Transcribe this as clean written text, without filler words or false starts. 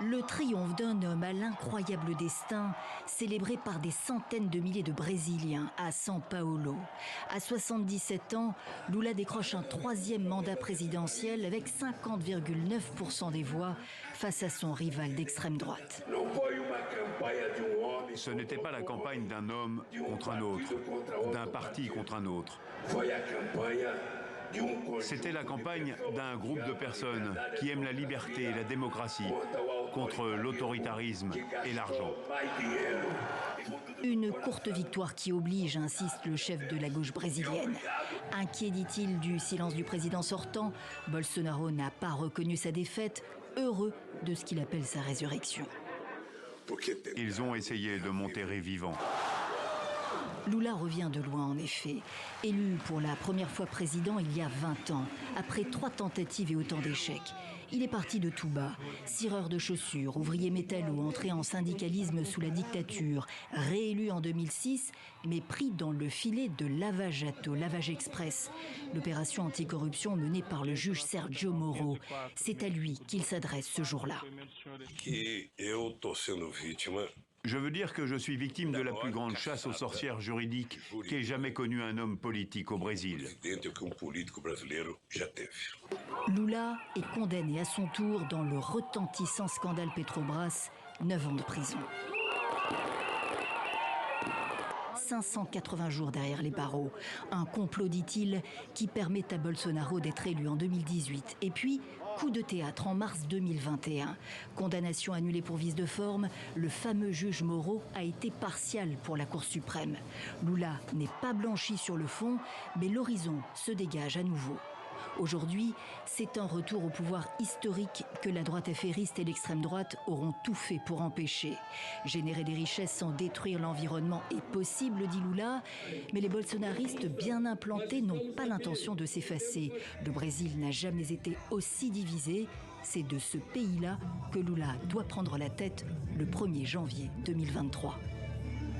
Le triomphe d'un homme à l'incroyable destin, célébré par des centaines de milliers de Brésiliens à São Paulo. À 77 ans, Lula décroche un troisième mandat présidentiel avec 50,9% des voix face à son rival d'extrême droite. Ce n'était pas la campagne d'un homme contre un autre, d'un parti contre un autre. C'était la campagne d'un groupe de personnes qui aiment la liberté et la démocratie contre l'autoritarisme et l'argent. Une courte victoire qui oblige, insiste le chef de la gauche brésilienne. Inquiet, dit-il, du silence du président sortant, Bolsonaro n'a pas reconnu sa défaite, heureux de ce qu'il appelle sa résurrection. Ils ont essayé de m'enterrer vivant. Lula revient de loin en effet. Élu pour la première fois président il y a 20 ans, après 3 tentatives et autant d'échecs. Il est parti de tout bas, cireur de chaussures, ouvrier métallo, entré en syndicalisme sous la dictature, réélu en 2006, mais pris dans le filet de Lava Jato, lavage express, l'opération anticorruption menée par le juge Sergio Moro. C'est à lui qu'il s'adresse ce jour-là. Je veux dire que je suis victime de la plus grande chasse aux sorcières juridiques qu'ait jamais connue un homme politique au Brésil. Lula est condamné à son tour dans le retentissant scandale Petrobras, 9 ans de prison. 580 jours derrière les barreaux. Un complot, dit-il, qui permet à Bolsonaro d'être élu en 2018. Et puis, coup de théâtre en mars 2021. Condamnation annulée pour vice de forme, le fameux juge Moro a été partial pour la Cour suprême. Lula n'est pas blanchi sur le fond, mais l'horizon se dégage à nouveau. Aujourd'hui, c'est un retour au pouvoir historique que la droite affairiste et l'extrême droite auront tout fait pour empêcher. Générer des richesses sans détruire l'environnement est possible, dit Lula, mais les bolsonaristes bien implantés n'ont pas l'intention de s'effacer. Le Brésil n'a jamais été aussi divisé. C'est de ce pays-là que Lula doit prendre la tête le 1er janvier 2023.